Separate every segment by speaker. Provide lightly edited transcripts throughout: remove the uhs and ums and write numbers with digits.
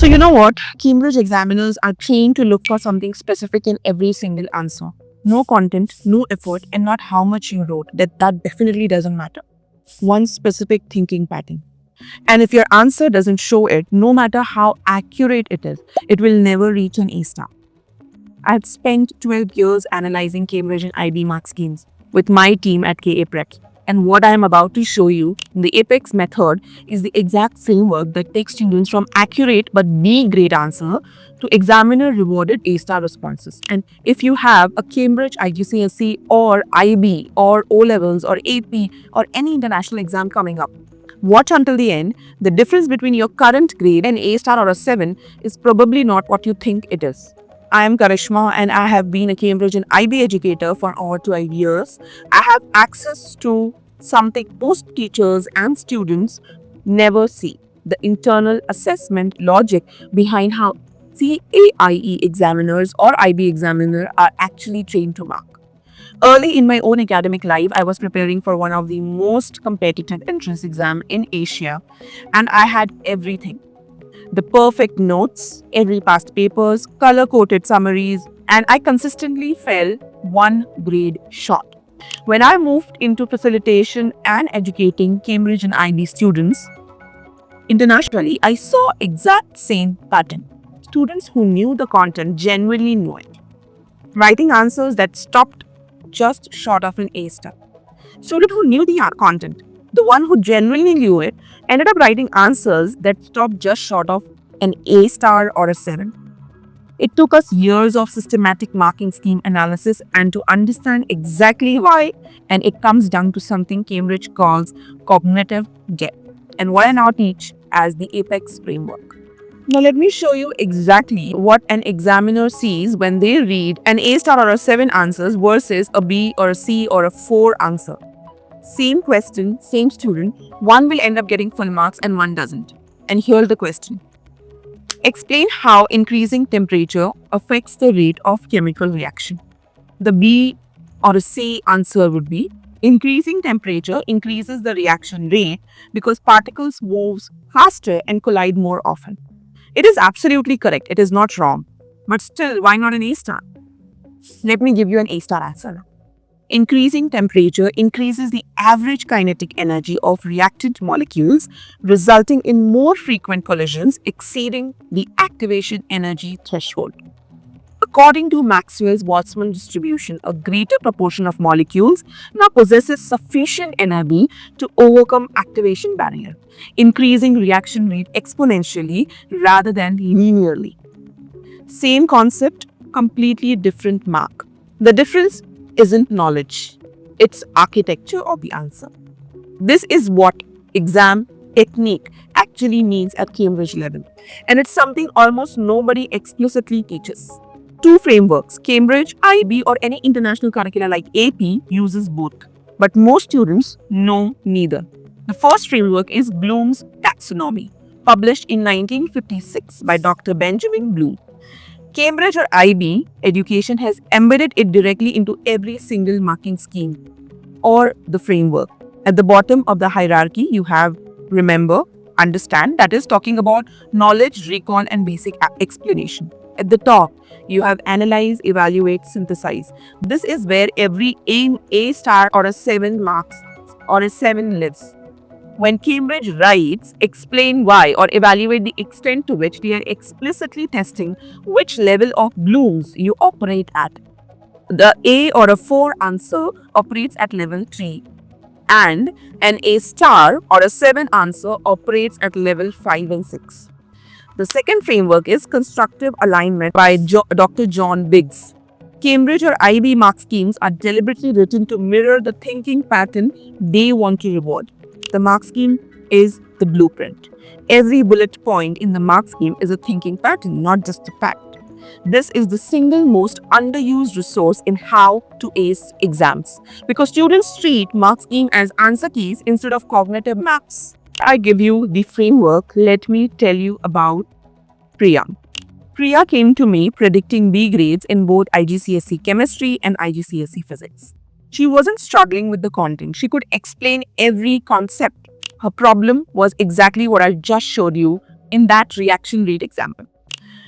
Speaker 1: So, you know what? Cambridge examiners are trained to look for something specific in every single answer. No content, no effort, and not how much you wrote. That definitely doesn't matter. One specific thinking pattern. And if your answer doesn't show it, no matter how accurate it is, it will never reach an A star. I've spent 12 years analyzing Cambridge and IB mark schemes with my team at KA Prep. And what I am about to show you in the APEX method is the exact framework that takes students from accurate but B grade answer to examiner rewarded A star responses. And if you have a Cambridge IGCSE or IB or O levels or AP or any international exam coming up, watch until the end. The difference between your current grade and A star or a 7 is probably not what you think it is. I am Karishma and I have been a Cambridge and IB educator for over 12 years. I have access to something most teachers and students never see: the internal assessment logic behind how CAIE examiners or IB examiner are actually trained to mark. Early in my own academic life, I was preparing for one of the most competitive entrance exam in Asia, and I had everything: the perfect notes, every past papers, color-coded summaries, and I consistently fell one grade short. When I moved into facilitation and educating Cambridge and IB students internationally, I saw exact same pattern. Students who knew the content genuinely knew it, writing answers that stopped just short of an A star. Student who knew the content, the one who genuinely knew it, ended up writing answers that stopped just short of an A star or a 7. It took us years of systematic marking scheme analysis and to understand exactly why, and it comes down to something Cambridge calls cognitive depth, and what I now teach as the APEX framework. Now let me show you exactly what an examiner sees when they read an A star or a 7 answers versus a B or a C or a 4 answer. Same question, same student, one will end up getting full marks and one doesn't. And here's the question. Explain how increasing temperature affects the rate of chemical reaction. The B or a C answer would be: increasing temperature increases the reaction rate because particles move faster and collide more often. It is absolutely correct. It is not wrong. But still, why not an A star? Let me give you an A star answer. Increasing temperature increases the average kinetic energy of reactant molecules, resulting in more frequent collisions exceeding the activation energy threshold. According to Maxwell's Boltzmann distribution, a greater proportion of molecules now possesses sufficient energy to overcome activation barrier, increasing reaction rate exponentially rather than linearly. Same concept, completely different mark. The difference isn't knowledge, it's architecture of the answer. This is what exam technique actually means at Cambridge level, and it's something almost nobody explicitly teaches. Two frameworks, Cambridge, IB, or any international curricula like AP, uses both, but most students know neither. The first framework is Bloom's taxonomy, published in 1956 by Dr. Benjamin Bloom. Cambridge or IB education has embedded it directly into every single marking scheme or the framework. At the bottom of the hierarchy, you have remember, understand, that is talking about knowledge, recall, and basic explanation. At the top, you have analyze, evaluate, synthesize. This is where every A star or a 7 marks or a 7 lives. When Cambridge writes, explain why or evaluate the extent to which they are explicitly testing which level of blooms you operate at. The A or a 4 answer operates at level 3, and an A star or a 7 answer operates at level 5 and 6. The second framework is constructive alignment by Dr. John Biggs. Cambridge or IB mark schemes are deliberately written to mirror the thinking pattern they want to reward. The mark scheme is the blueprint. Every bullet point in the mark scheme is a thinking pattern, not just a fact. This is the single most underused resource in how to ace exams, because students treat mark scheme as answer keys instead of cognitive maps. I give you the framework. Let me tell you about Priya. Priya came to me predicting B grades in both IGCSE chemistry and IGCSE physics. She wasn't struggling with the content. She could explain every concept. Her problem was exactly what I just showed you in that reaction rate example.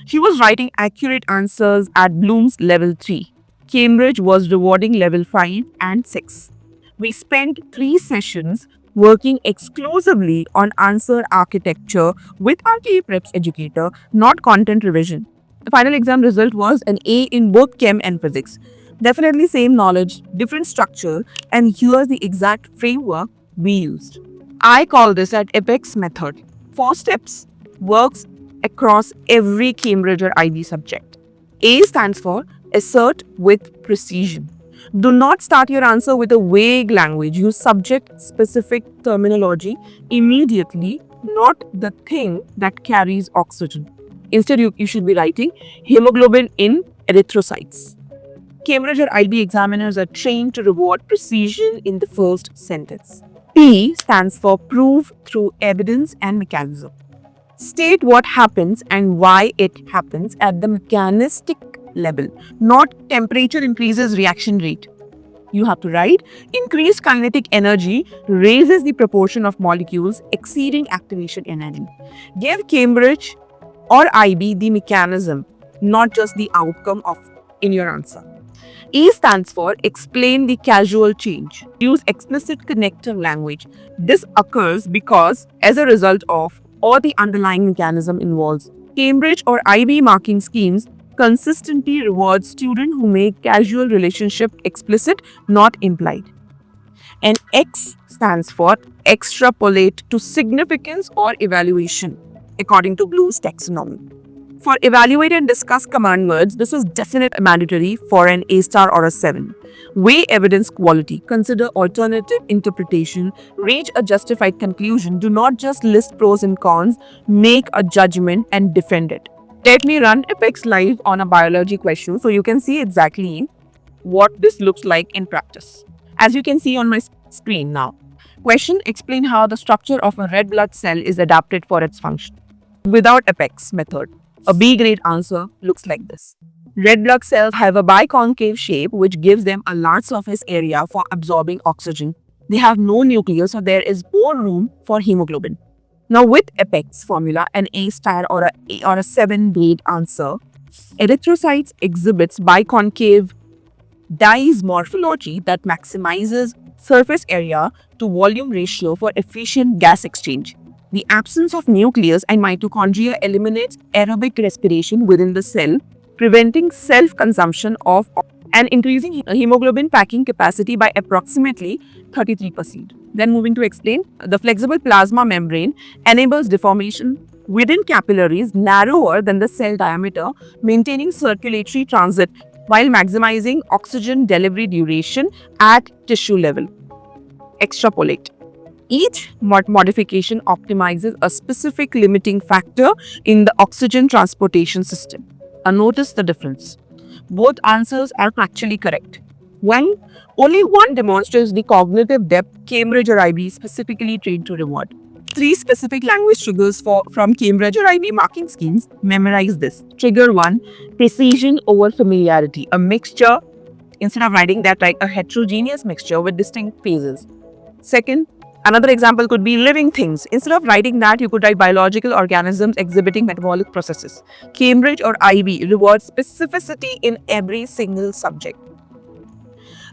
Speaker 1: She was writing accurate answers at Bloom's level 3. Cambridge was rewarding level 5 and 6. We spent 3 sessions working exclusively on answer architecture with our K-Preps educator, not content revision. The final exam result was an A in both Chem and Physics. Definitely same knowledge, different structure, and here's the exact framework we used. I call this an APEX method. 4 steps, works across every Cambridge or IB subject. A stands for assert with precision. Do not start your answer with a vague language. Use subject-specific terminology immediately, not the thing that carries oxygen. Instead, you should be writing hemoglobin in erythrocytes. Cambridge or IB examiners are trained to reward precision in the first sentence. P stands for prove through evidence and mechanism. State what happens and why it happens at the mechanistic level, not temperature increases reaction rate. You have to write increased kinetic energy raises the proportion of molecules exceeding activation energy. Give Cambridge or IB the mechanism, not just the outcome of in your answer. E stands for explain the causal change. Use explicit connector language. This occurs because as a result of or the underlying mechanism involves. Cambridge or IB marking schemes consistently reward students who make causal relationship explicit, not implied. And X stands for extrapolate to significance or evaluation, according to Bloom's taxonomy. For evaluate and discuss command words, this is definitely mandatory for an A star or a 7. Weigh evidence quality. Consider alternative interpretation. Reach a justified conclusion. Do not just list pros and cons. Make a judgment and defend it. Let me run APEX live on a biology question so you can see exactly what this looks like in practice. As you can see on my screen now. Question: explain how the structure of a red blood cell is adapted for its function. Without APEX method, a B grade answer looks like this. Red blood cells have a biconcave shape which gives them a large surface area for absorbing oxygen. They have no nucleus, so there is more room for hemoglobin. Now with APEX formula, an A star or a 7 grade answer, erythrocytes exhibits biconcave dyes morphology that maximizes surface area to volume ratio for efficient gas exchange. The absence of nucleus and mitochondria eliminates aerobic respiration within the cell, preventing self-consumption of and increasing hemoglobin packing capacity by approximately 33%. Then moving to explain, the flexible plasma membrane enables deformation within capillaries narrower than the cell diameter, maintaining circulatory transit while maximizing oxygen delivery duration at tissue level. Extrapolate. Each modification optimizes a specific limiting factor in the oxygen transportation system. Notice the difference. Both answers are actually correct. Only one demonstrates the cognitive depth Cambridge or IB specifically trained to reward. 3 specific language triggers from Cambridge or IB marking schemes. Memorize this. Trigger 1, precision over familiarity. A mixture, instead of writing that, write a heterogeneous mixture with distinct phases. Second, another example could be living things. Instead of writing that, you could write biological organisms exhibiting metabolic processes. Cambridge or IB rewards specificity in every single subject.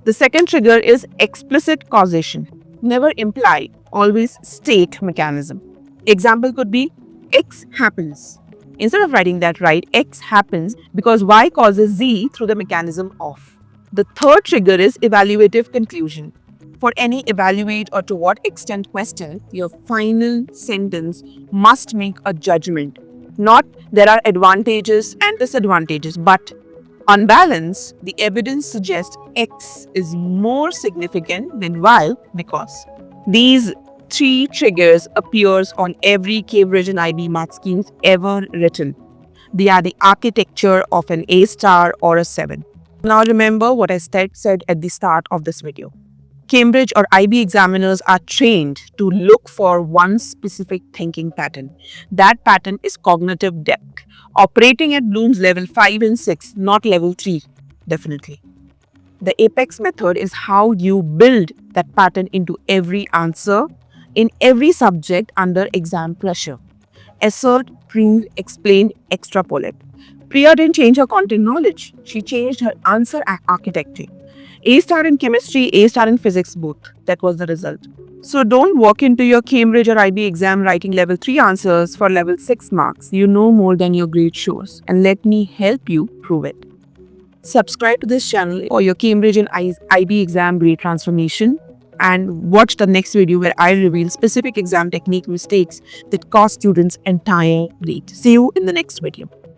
Speaker 1: The second trigger is explicit causation. Never imply, always state mechanism. Example could be X happens. Instead of writing that, write X happens because Y causes Z through the mechanism of. The third trigger is evaluative conclusion. For any evaluate or to what extent question, your final sentence must make a judgment. Not there are advantages and disadvantages, but on balance, the evidence suggests X is more significant than Y because. These 3 triggers appears on every Cambridge and IB mark schemes ever written. They are the architecture of an A star or a 7. Now remember what I said at the start of this video. Cambridge or IB examiners are trained to look for one specific thinking pattern. That pattern is cognitive depth, operating at Bloom's level 5 and 6, not level 3, definitely. The APEX method is how you build that pattern into every answer in every subject under exam pressure. Assert, prove, explain, extrapolate. Priya didn't change her content knowledge. She changed her answer architecture. A star in chemistry, A star in physics both. That was the result. So don't walk into your Cambridge or IB exam writing level 3 answers for level 6 marks. You know more than your grade shows. And let me help you prove it. Subscribe to this channel for your Cambridge and IB exam grade transformation, and watch the next video where I reveal specific exam technique mistakes that cost students entire grade. See you in the next video.